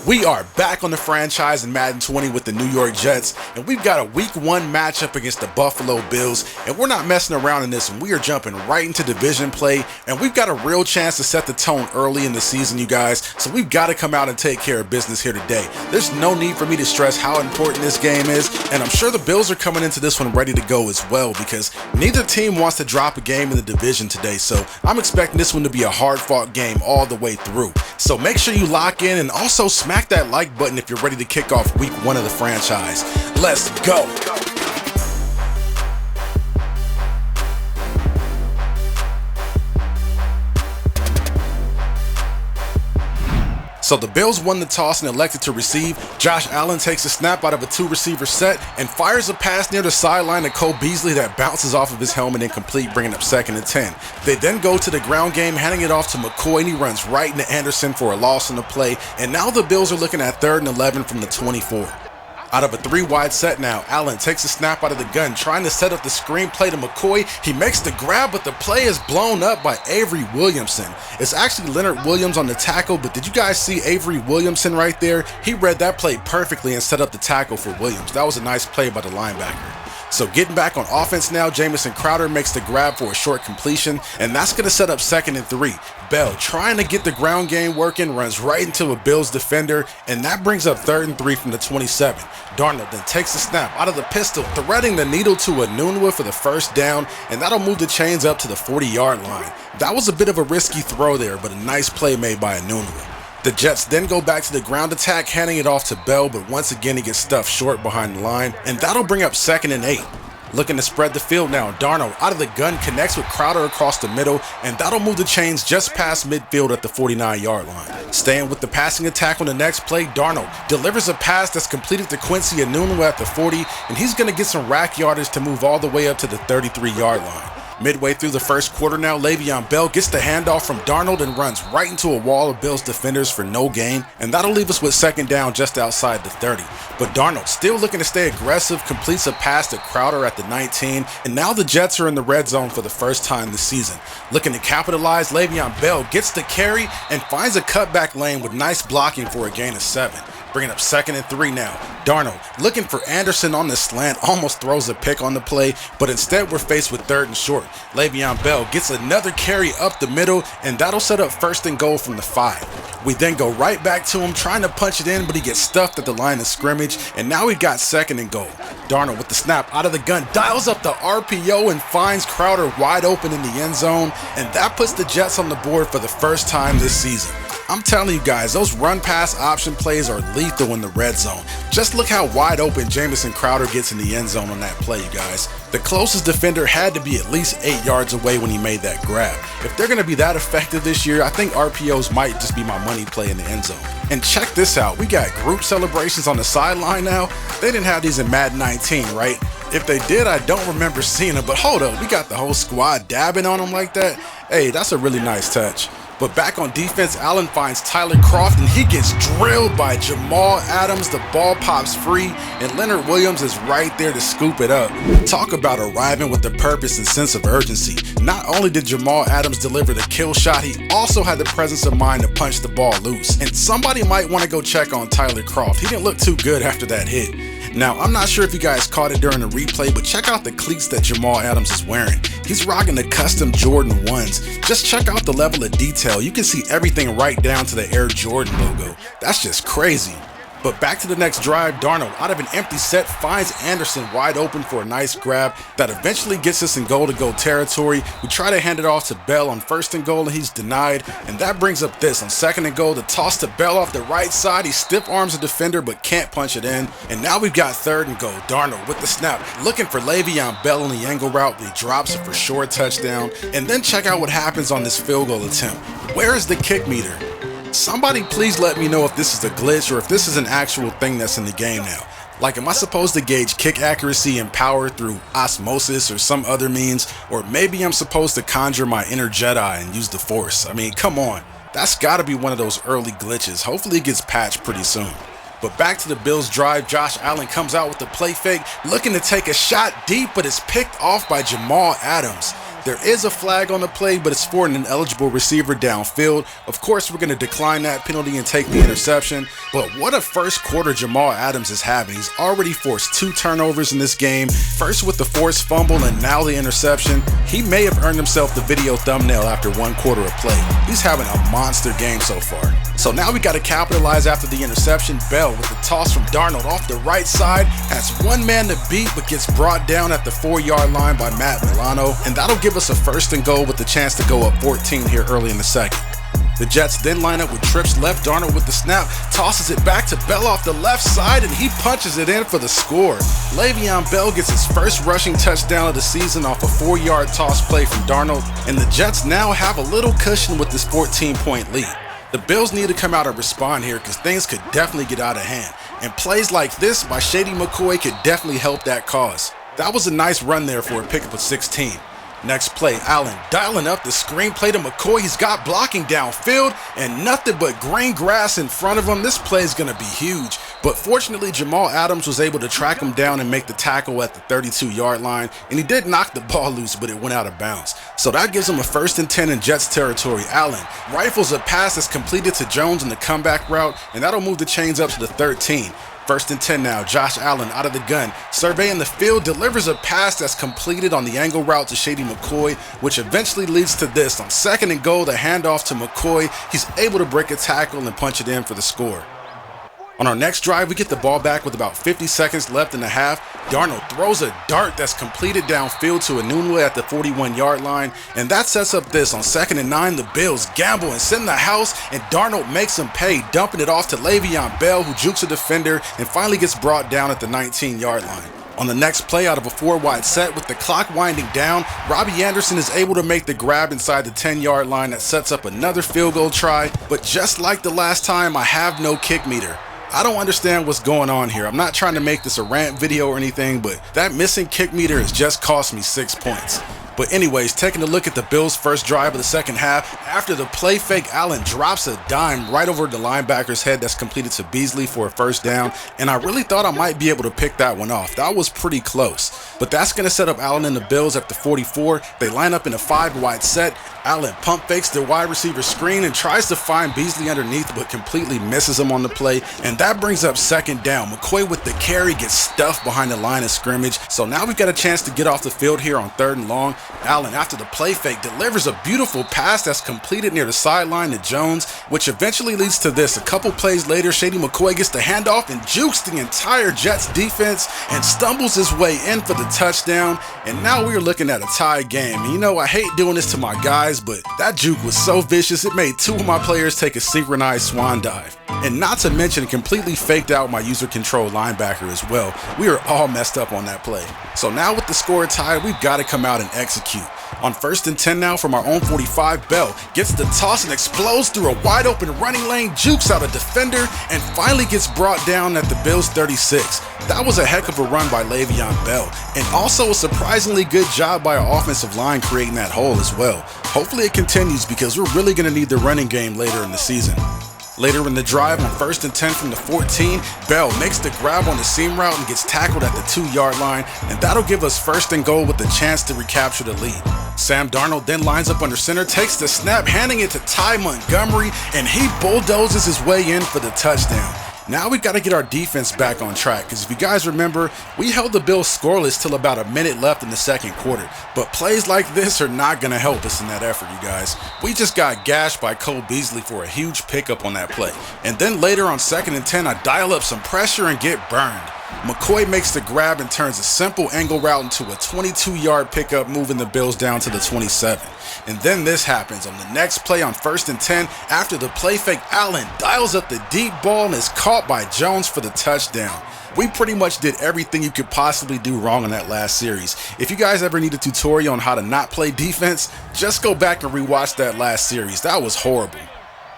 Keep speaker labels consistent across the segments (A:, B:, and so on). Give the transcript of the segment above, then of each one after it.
A: We are back on the franchise in Madden 20 with the New York Jets, and we've got a Week 1 matchup against the Buffalo Bills, and we're not messing around in this one. We are jumping right into division play, and we've got a real chance to set the tone early in the season, you guys, so we've got to come out and take care of business here today. There's no need for me to stress how important this game is, and I'm sure the Bills are coming into this one ready to go as well, because neither team wants to drop a game in the division today, so I'm expecting this one to be a hard-fought game all the way through. So make sure you lock in and also smack that like button if you're ready to kick off Week 1 of the franchise. Let's go! So the Bills won the toss and elected to receive. Josh Allen takes a snap out of a two-receiver set and fires a pass near the sideline to Cole Beasley that bounces off of his helmet incomplete, bringing up 2nd and 10. They then go to the ground game, handing it off to McCoy, and he runs right into Anderson for a loss on the play. And now the Bills are looking at 3rd and 11 from the 24. Out of a 3-wide set now, Allen takes a snap out of the gun, trying to set up the screen play to McCoy. He makes the grab, but the play is blown up by Avery Williamson. It's actually Leonard Williams on the tackle, but did you guys see Avery Williamson right there? He read that play perfectly and set up the tackle for Williams. That was a nice play by the linebacker. So getting back on offense now, Jamison Crowder makes the grab for a short completion, and that's going to set up 2nd and 3. Bell, trying to get the ground game working, runs right into a Bills defender, and that brings up 3rd and 3 from the 27. Darnold then takes the snap out of the pistol, threading the needle to Anunua for the first down, and that'll move the chains up to the 40-yard line. That was a bit of a risky throw there, but a nice play made by Anunua. The Jets then go back to the ground attack, handing it off to Bell, but once again he gets stuffed short behind the line, and that'll bring up 2nd and 8. Looking to spread the field now, Darnold out of the gun connects with Crowder across the middle, and that'll move the chains just past midfield at the 49-yard line. Staying with the passing attack on the next play, Darnold delivers a pass that's completed to Quincy Anunua at the 40, and he's going to get some rack yardage to move all the way up to the 33-yard line. Midway through the first quarter now, Le'Veon Bell gets the handoff from Darnold and runs right into a wall of Bills defenders for no gain, and that'll leave us with 2nd down just outside the 30. But Darnold, still looking to stay aggressive, completes a pass to Crowder at the 19, and now the Jets are in the red zone for the first time this season. Looking to capitalize, Le'Veon Bell gets the carry and finds a cutback lane with nice blocking for a gain of 7. Bringing up 2nd and 3 now. Darnold looking for Anderson on the slant, almost throws a pick on the play, but instead we're faced with 3rd and short. Le'Veon Bell gets another carry up the middle, and that'll set up 1st and goal from the 5. We then go right back to him, trying to punch it in, but he gets stuffed at the line of scrimmage, and now we got 2nd and goal. Darnold with the snap out of the gun, dials up the RPO and finds Crowder wide open in the end zone, and that puts the Jets on the board for the first time this season. I'm telling you guys, those run-pass option plays are lethal in the red zone. Just look how wide open Jamison Crowder gets in the end zone on that play, you guys. The closest defender had to be at least 8 yards away when he made that grab. If they're going to be that effective this year, I think RPOs might just be my money play in the end zone. And check this out, we got group celebrations on the sideline now. They didn't have these in Madden 19, right? If they did, I don't remember seeing them, but hold up, we got the whole squad dabbing on them like that. Hey, that's a really nice touch. But back on defense, Allen finds Tyler Croft, and he gets drilled by Jamal Adams. The ball pops free, and Leonard Williams is right there to scoop it up. Talk about arriving with a purpose and sense of urgency. Not only did Jamal Adams deliver the kill shot, he also had the presence of mind to punch the ball loose. And somebody might want to go check on Tyler Croft. He didn't look too good after that hit. Now, I'm not sure if you guys caught it during the replay, but check out the cleats that Jamal Adams is wearing. He's rocking the custom Jordan 1s. Just check out the level of detail. You can see everything right down to the Air Jordan logo. That's just crazy. But back to the next drive, Darnold out of an empty set finds Anderson wide open for a nice grab that eventually gets us in goal-to-goal territory. We try to hand it off to Bell on 1st and goal, and he's denied, and that brings up this on 2nd and goal. The toss to Bell off the right side. He stiff arms a defender but can't punch it in, and now we've got 3rd and goal. Darnold with the snap, looking for Le'Veon Bell in the angle route, but he drops it for sure touchdown. And then check out what happens on this field goal attempt. Where is the kick meter? Somebody please let me know if this is a glitch or if this is an actual thing that's in the game now. Like, am I supposed to gauge kick accuracy and power through osmosis or some other means? Or maybe I'm supposed to conjure my inner Jedi and use the Force? I mean, come on. That's gotta be one of those early glitches. Hopefully it gets patched pretty soon. But back to the Bills drive, Josh Allen comes out with the play fake, looking to take a shot deep, but it's picked off by Jamal Adams. There is a flag on the play, but it's for an ineligible receiver downfield. Of course, we're going to decline that penalty and take the interception. But what a first quarter Jamal Adams is having. He's already forced 2 turnovers in this game, first with the forced fumble and now the interception. He may have earned himself the video thumbnail after 1 quarter of play. He's having a monster game so far. So now we got to capitalize after the interception. Bell with the toss from Darnold off the right side has 1 man to beat, but gets brought down at the 4-yard line by Matt Milano, and that'll give us a 1st and goal with the chance to go up 14 here early in the second. The Jets then line up with trips left. Darnold with the snap, tosses it back to Bell off the left side, and he punches it in for the score. Le'Veon Bell gets his first rushing touchdown of the season off a 4-yard toss play from Darnold, and the Jets now have a little cushion with this 14-point lead. The Bills need to come out and respond here because things could definitely get out of hand, and plays like this by Shady McCoy could definitely help that cause. That was a nice run there for a pickup of 16. Next play, Allen dialing up the screen play to McCoy. He's got blocking downfield and nothing but green grass in front of him. This play is going to be huge. But fortunately, Jamal Adams was able to track him down and make the tackle at the 32-yard line. And he did knock the ball loose, but it went out of bounds. So that gives him a 1st and 10 in Jets territory. Allen rifles a pass that's completed to Jones in the comeback route, and that'll move the chains up to the 13. 1st and 10 now. Josh Allen out of the gun, surveying the field, delivers a pass that's completed on the angle route to Shady McCoy, which eventually leads to this. On 2nd and goal, the handoff to McCoy. He's able to break a tackle and punch it in for the score. On our next drive, we get the ball back with about 50 seconds left in the half. Darnold throws a dart that's completed downfield to Enunwa at the 41-yard line, and that sets up this. On 2nd and 9, the Bills gamble and send the house, and Darnold makes him pay, dumping it off to Le'Veon Bell, who jukes a defender and finally gets brought down at the 19-yard line. On the next play, out of a 4-wide set with the clock winding down, Robbie Anderson is able to make the grab inside the 10-yard line that sets up another field goal try, but just like the last time, I have no kick meter. I don't understand what's going on here. I'm not trying to make this a rant video or anything, but that missing kick meter has just cost me 6 points. But anyways, taking a look at the Bills' first drive of the second half, after the play fake, Allen drops a dime right over the linebacker's head that's completed to Beasley for a 1st down, and I really thought I might be able to pick that one off. That was pretty close. But that's going to set up Allen and the Bills at the 44. They line up in a 5-wide set. Allen pump fakes the wide receiver screen and tries to find Beasley underneath, but completely misses him on the play, and that brings up 2nd down. McCoy with the carry gets stuffed behind the line of scrimmage, so now we've got a chance to get off the field here on 3rd and long. Allen, after the play fake, delivers a beautiful pass that's completed near the sideline to Jones, which eventually leads to this. A couple plays later, Shady McCoy gets the handoff and jukes the entire Jets defense and stumbles his way in for the touchdown, and now we're looking at a tie game. And you know, I hate doing this to my guys, but that juke was so vicious it made 2 of my players take a synchronized swan dive. And not to mention, it completely faked out my user control linebacker as well. We are all messed up on that play. So now with the score tied, we've got to come out and execute. On 1st and 10 now from our own 45, Bell gets the toss and explodes through a wide open running lane, jukes out a defender, and finally gets brought down at the Bills' 36. That was a heck of a run by Le'Veon Bell, and also a surprisingly good job by our offensive line creating that hole as well. Hopefully it continues because we're really going to need the running game later in the season. Later in the drive, on 1st and 10 from the 14, Bell makes the grab on the seam route and gets tackled at the 2-yard line, and that'll give us 1st and goal with the chance to recapture the lead. Sam Darnold then lines up under center, takes the snap, handing it to Ty Montgomery, and he bulldozes his way in for the touchdown. Now we've got to get our defense back on track, because if you guys remember, we held the Bills scoreless till about a minute left in the second quarter. But plays like this are not going to help us in that effort, you guys. We just got gashed by Cole Beasley for a huge pickup on that play. And then later on 2nd and 10, I dial up some pressure and get burned. McCoy makes the grab and turns a simple angle route into a 22-yard pickup, moving the Bills down to the 27. And then this happens on the next play on 1st and 10. After the play fake, Allen dials up the deep ball and is caught by Jones for the touchdown. We pretty much did everything you could possibly do wrong in that last series. If you guys ever need a tutorial on how to not play defense, just go back and rewatch that last series. That was horrible.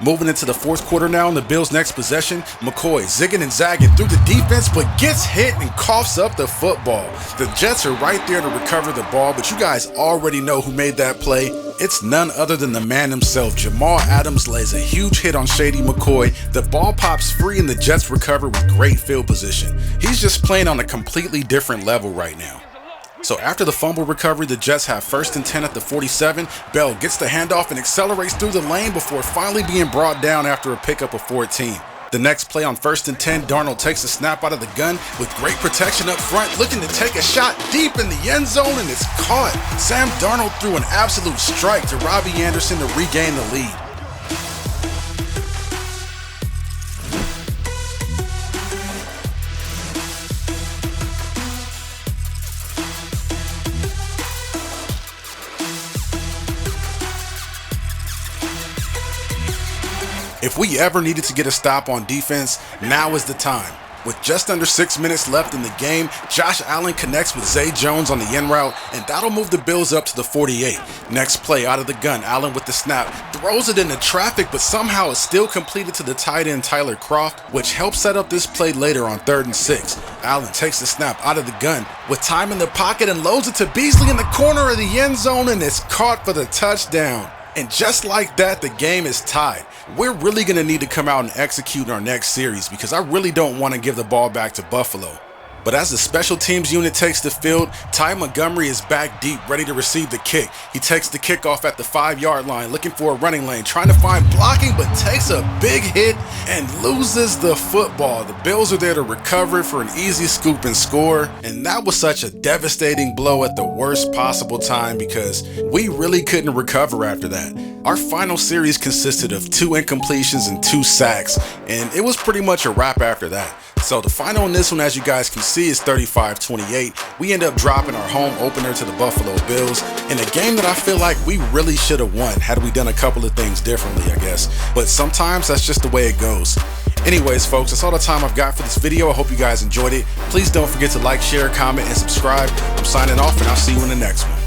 A: Moving into the 4th quarter now in the Bills' next possession, McCoy zigging and zagging through the defense, but gets hit and coughs up the football. The Jets are right there to recover the ball, but you guys already know who made that play. It's none other than the man himself. Jamal Adams lays a huge hit on Shady McCoy. The ball pops free and the Jets recover with great field position. He's just playing on a completely different level right now. So after the fumble recovery, the Jets have 1st and 10 at the 47. Bell gets the handoff and accelerates through the lane before finally being brought down after a pickup of 14. The next play on 1st and 10, Darnold takes a snap out of the gun with great protection up front, looking to take a shot deep in the end zone, and it's caught. Sam Darnold threw an absolute strike to Robbie Anderson to regain the lead. If we ever needed to get a stop on defense, now is the time. With just under 6 minutes left in the game, Josh Allen connects with Zay Jones on the end route, and that'll move the Bills up to the 48. Next play out of the gun, Allen with the snap, throws it into traffic, but somehow is still completed to the tight end Tyler Kroft, which helps set up this play later on 3rd and 6. Allen takes the snap out of the gun with time in the pocket and loads it to Beasley in the corner of the end zone, and it's caught for the touchdown. And just like that, the game is tied. We're really going to need to come out and execute in our next series because I really don't want to give the ball back to Buffalo. But as the special teams unit takes the field, Ty Montgomery is back deep, ready to receive the kick. He takes the kickoff at the 5-yard line, looking for a running lane, trying to find blocking, but takes a big hit and loses the football. The Bills are there to recover for an easy scoop and score, and that was such a devastating blow at the worst possible time because we really couldn't recover after that. Our final series consisted of 2 incompletions and 2 sacks, and it was pretty much a wrap after that. So the final on this one, as you guys can see, is 35-28. We end up dropping our home opener to the Buffalo Bills in a game that I feel like we really should have won had we done a couple of things differently, I guess. But sometimes that's just the way it goes. Anyways, folks, that's all the time I've got for this video. I hope you guys enjoyed it. Please don't forget to like, share, comment, and subscribe. I'm signing off, and I'll see you in the next one.